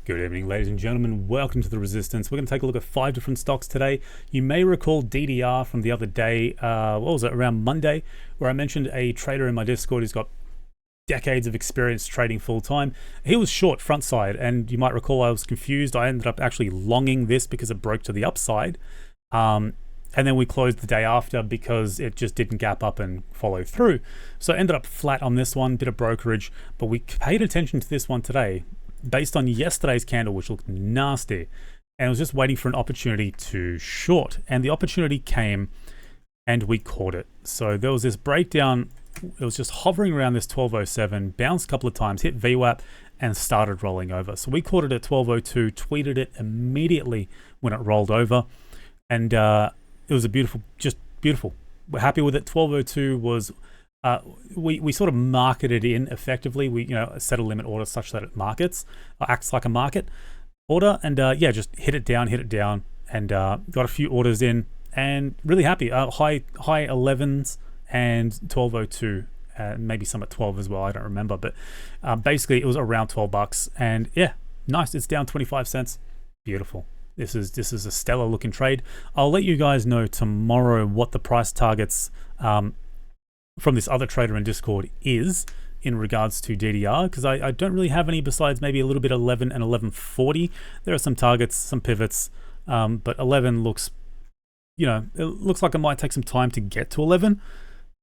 Good evening, ladies and gentlemen. Welcome to the Resistance. We're going to take a look at 5 different stocks today. You may recall DDR from the other day, around Monday, where I mentioned a trader in my Discord who's got decades of experience trading full-time. He was short front side, and you might recall I was confused. I ended up actually longing this because it broke to the upside. And then we closed the day after because it just didn't gap up and follow through. So I ended up flat on this one, bit of brokerage, but we paid attention to this one today based on yesterday's candle, which looked nasty, and I was just waiting for an opportunity to short, and the opportunity came and we caught it. So there was this breakdown. It was just hovering around this 1207, bounced a couple of times, hit VWAP and started rolling over. So we caught it at 1202, tweeted it immediately when it rolled over, and it was a beautiful, just beautiful. We're happy with it. 1202 was we sort of marketed in effectively. We set a limit order such that it acts like a market order, and just hit it down, and got a few orders in, and really happy. High 11s and 1202, maybe some at 12 as well. I don't remember, but basically it was around $12, and yeah, nice. It's down 25 cents. Beautiful. This is a stellar looking trade. I'll let you guys know tomorrow what the price targets from this other trader in Discord is in regards to DDR, because I don't really have any besides maybe a little bit 11 and 1140. There are some targets, some pivots, but 11 looks, it looks like it might take some time to get to 11.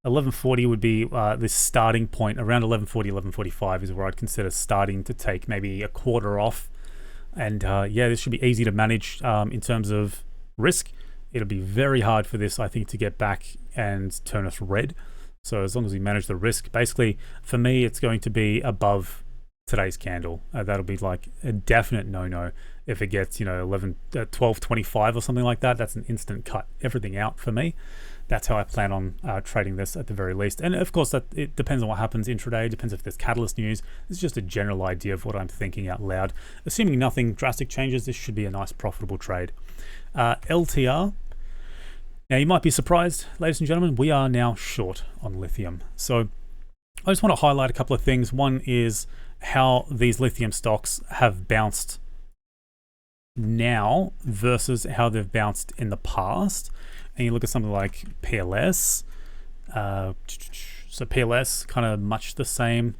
1140 would be this starting point. Around 1140, 1145 is where I'd consider starting to take maybe a quarter off. And this should be easy to manage in terms of risk. It'll be very hard for this, I think, to get back and turn us red. So as long as we manage the risk, basically for me, it's going to be above today's candle. That'll be like a definite no-no. If it gets 12.25 or something like that, that's an instant cut everything out for me. That's how I plan on trading this at the very least. And of course, that it depends on what happens intraday. Depends if there's catalyst news. It's just a general idea of what I'm thinking out loud. Assuming nothing drastic changes, this should be a nice profitable trade. LTR. Now, you might be surprised, ladies and gentlemen, we are now short on lithium. So I just want to highlight a couple of things. One is how these lithium stocks have bounced now versus how they've bounced in the past. And you look at something like PLS. So PLS, kind of much the same.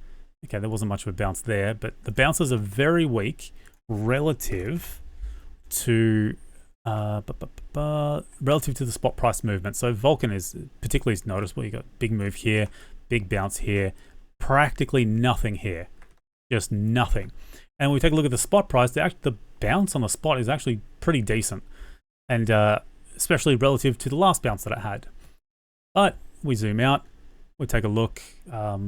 Okay, there wasn't much of a bounce there, but the bounces are very weak relative to the spot price movement. So Vulcan is particularly noticeable. You got big move here, big bounce here, practically nothing here, just nothing. And we take a look at the spot price. The bounce on the spot is actually pretty decent, and especially relative to the last bounce that it had. But we zoom out, we take a look at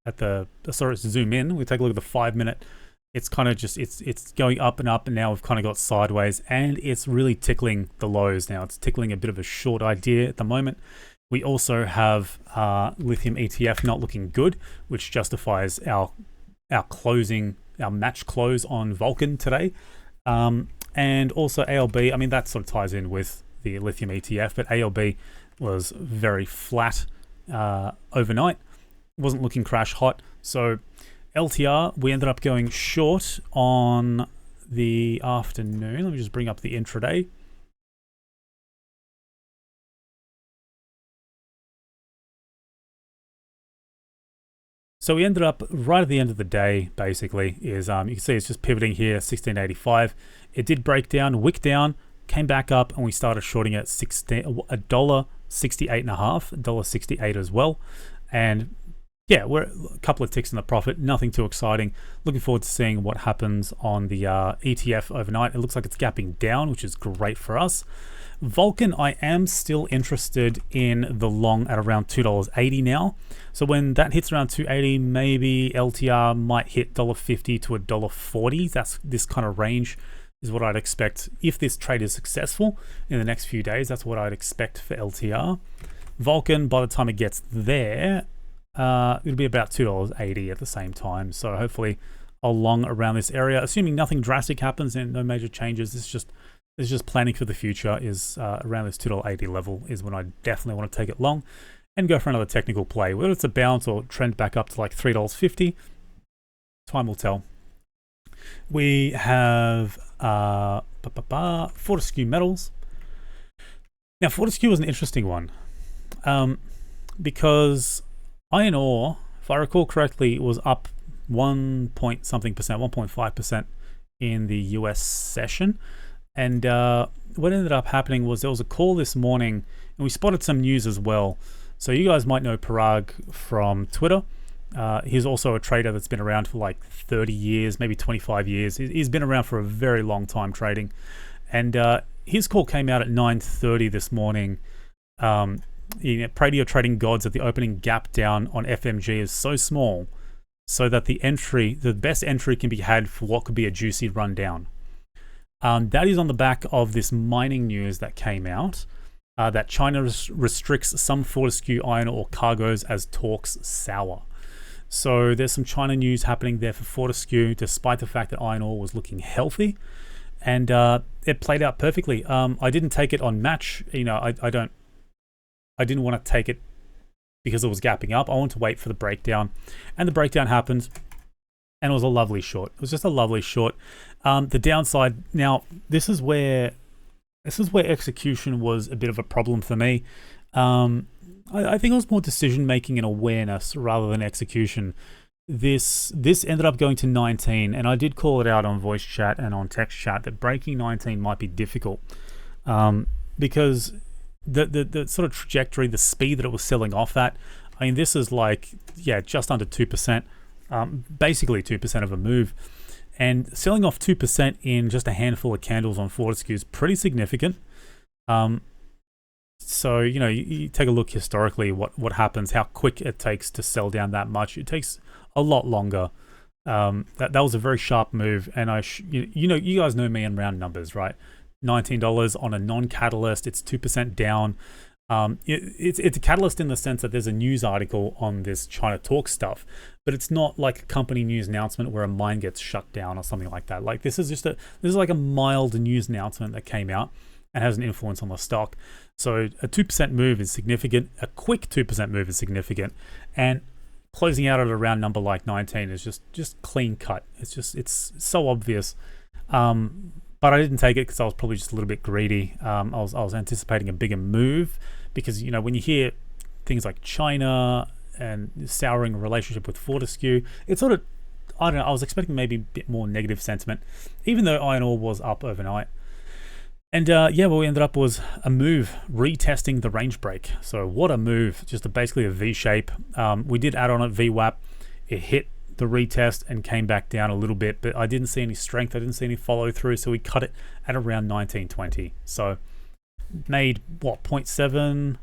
zoom in. We take a look at the 5 minute. It's kind of just, it's going up and up, and now we've kind of got sideways, and it's really tickling the lows now. It's tickling a bit of a short idea at the moment. We also have Lithium ETF not looking good, which justifies our match close on Vulcan today. And also ALB, I mean, that sort of ties in with the Lithium ETF, but ALB was very flat overnight. It wasn't looking crash hot. So LTR, we ended up going short on the afternoon. Let me just bring up the intraday. So we ended up right at the end of the day, basically, is you can see it's just pivoting here, 1685. It did break down, wick down, came back up, and we started shorting at $1.68.5, $1.68 as well. And yeah, we're a couple of ticks in the profit, nothing too exciting. Looking forward to seeing what happens on the ETF overnight. It looks like it's gapping down, which is great for us. Vulcan, I am still interested in the long at around $2.80 now. So when that hits around $2.80, maybe LTR might hit $1.50 to $1.40. That's this kind of range is what I'd expect if this trade is successful in the next few days. That's what I'd expect for LTR. Vulcan, by the time it gets there, it'll be about $2.80 at the same time. So hopefully I'll long around this area, assuming nothing drastic happens and no major changes. It's just planning for the future. Is around this $2.80 level is when I definitely want to take it long and go for another technical play. Whether it's a bounce or trend back up to like $3.50, time will tell. We have Fortescue Metals. Now, Fortescue was an interesting one because iron ore, if I recall correctly, was up 1 point something percent, 1.5% in the US session. And what ended up happening was there was a call this morning, and we spotted some news as well. So you guys might know Parag from Twitter. He's also a trader that's been around for like 30 years, maybe 25 years. He's been around for a very long time trading. And his call came out at 9:30 this morning. Pray to your trading gods that the opening gap down on FMG is so small so that the best entry can be had for what could be a juicy rundown. That is on the back of this mining news that came out, that China restricts some Fortescue iron ore cargoes as talks sour. So there's some China news happening there for Fortescue, despite the fact that iron ore was looking healthy, and it played out perfectly. I didn't take it on match. I didn't want to take it because it was gapping up. I wanted to wait for the breakdown, and the breakdown happened, and it was a lovely short. It was just a lovely short. The downside, now this is where execution was a bit of a problem for me. I think it was more decision making and awareness rather than execution. This ended up going to 19, and I did call it out on voice chat and on text chat that breaking 19 might be difficult because the sort of trajectory, the speed that it was selling off at. I mean, this is like, just under 2%, basically 2% of a move. And selling off 2% in just a handful of candles on Fortescue is pretty significant. So, you take a look historically, what happens, how quick it takes to sell down that much. It takes a lot longer. That was a very sharp move. And you guys know me in round numbers, right? $19 on a non-catalyst, it's 2% down. It's a catalyst in the sense that there's a news article on this China talk stuff, but it's not like a company news announcement where a mine gets shut down or something like that. Like this is like a mild news announcement that came out and has an influence on the stock. So a 2% move is significant. A quick 2% move is significant, and closing out at a round number like 19 is just clean cut. It's so obvious. But I didn't take it because I was probably just a little bit greedy. I was anticipating a bigger move because, when you hear things like China and souring a relationship with Fortescue, it's sort of, I don't know, I was expecting maybe a bit more negative sentiment, even though iron ore was up overnight. And what we ended up was a move retesting the range break. So what a move, just basically a V shape. We did add on a VWAP. It hit the retest and came back down a little bit, but I didn't see any strength. I didn't see any follow through, so we cut it at around 19.20. So made 0.7?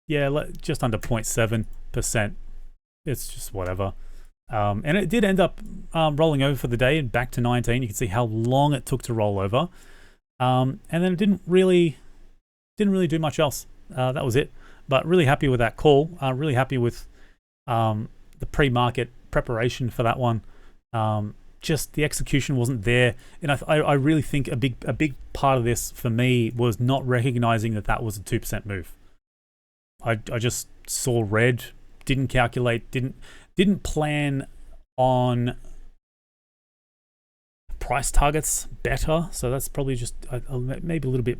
Yeah, just under 0.7%. It's just whatever. And it did end up rolling over for the day and back to 19. You can see how long it took to roll over. And then it didn't really do much else. That was it. But really happy with that call. Really happy with the pre-market preparation for that one. Just the execution wasn't there, and I really think a big part of this for me was not recognizing that was a 2% move. I just saw red, didn't calculate, didn't plan on price targets better. So that's probably just maybe a little bit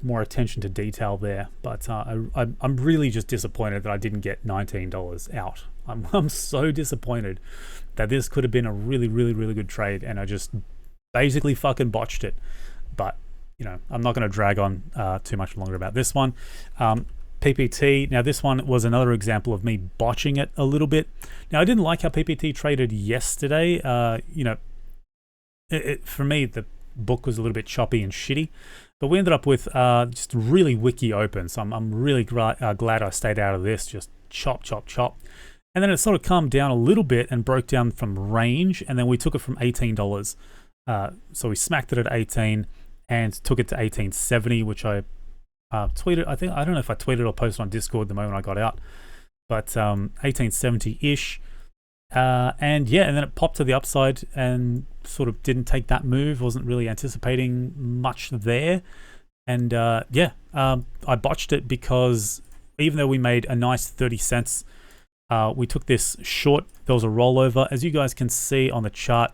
more attention to detail there. But I'm really just disappointed that I didn't get $19 out. I'm so disappointed that this could have been a really, really, really good trade, and I just basically fucking botched it. But I'm not going to drag on too much longer about this one. PPT. Now this one was another example of me botching it a little bit. Now I didn't like how PPT traded yesterday. For me the book was a little bit choppy and shitty, but we ended up with just really wiki open. So I'm really glad I stayed out of this. Just chop, chop, chop. And then it sort of calmed down a little bit and broke down from range, and then we took it from $18. So we smacked it at 18 and took it to 18.70, which I tweeted. I don't know if I tweeted or posted on Discord the moment I got out, but 18.70-ish. And then it popped to the upside and sort of didn't take that move. Wasn't really anticipating much there. And I botched it because even though we made a nice 30 cents, we took this short. There was a rollover. As you guys can see on the chart,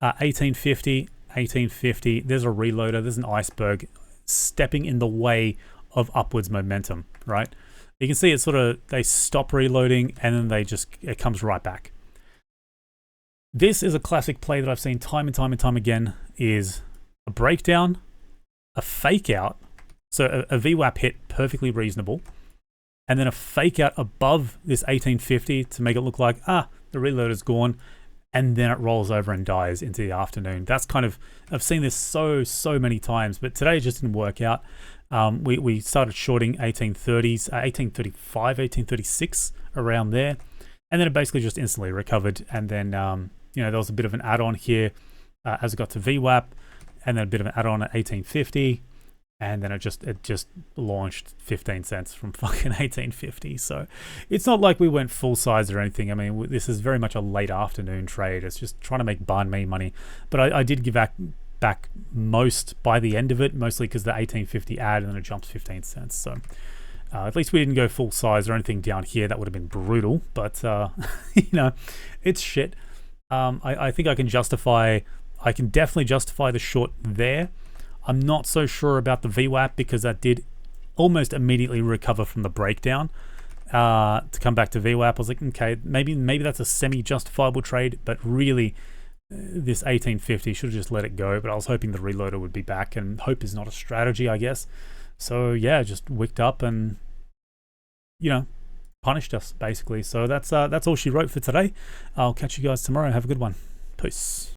1850, 1850. There's a reloader. There's an iceberg stepping in the way of upwards momentum, right? You can see it sort of, they stop reloading and then it comes right back. This is a classic play that I've seen time and time and time again, is a breakdown, a fake out. So a VWAP hit, perfectly reasonable. And then a fake out above this 1850 to make it look like, the reloader's gone. And then it rolls over and dies into the afternoon. That's kind of, I've seen this so many times, but today it just didn't work out. We started shorting 1830s, 1835, 1836, around there. And then it basically just instantly recovered. And then, there was a bit of an add-on here as it got to VWAP, and then a bit of an add-on at 1850. And then it just launched 15 cents from fucking 1850. So it's not like we went full size or anything. I mean, this is very much a late afternoon trade. It's just trying to make banh mi money. But I did give back most by the end of it, mostly because the 1850 ad, and then it jumped 15 cents. So at least we didn't go full size or anything down here. That would have been brutal. But, it's shit. I think I can definitely justify the short there. I'm not so sure about the VWAP because that did almost immediately recover from the breakdown to come back to VWAP. I was like, okay, maybe that's a semi-justifiable trade, but really this 1850 should have just let it go. But I was hoping the reloader would be back, and hope is not a strategy, I guess. So yeah, just wicked up and punished us basically. So that's all she wrote for today. I'll catch you guys tomorrow. Have a good one. Peace.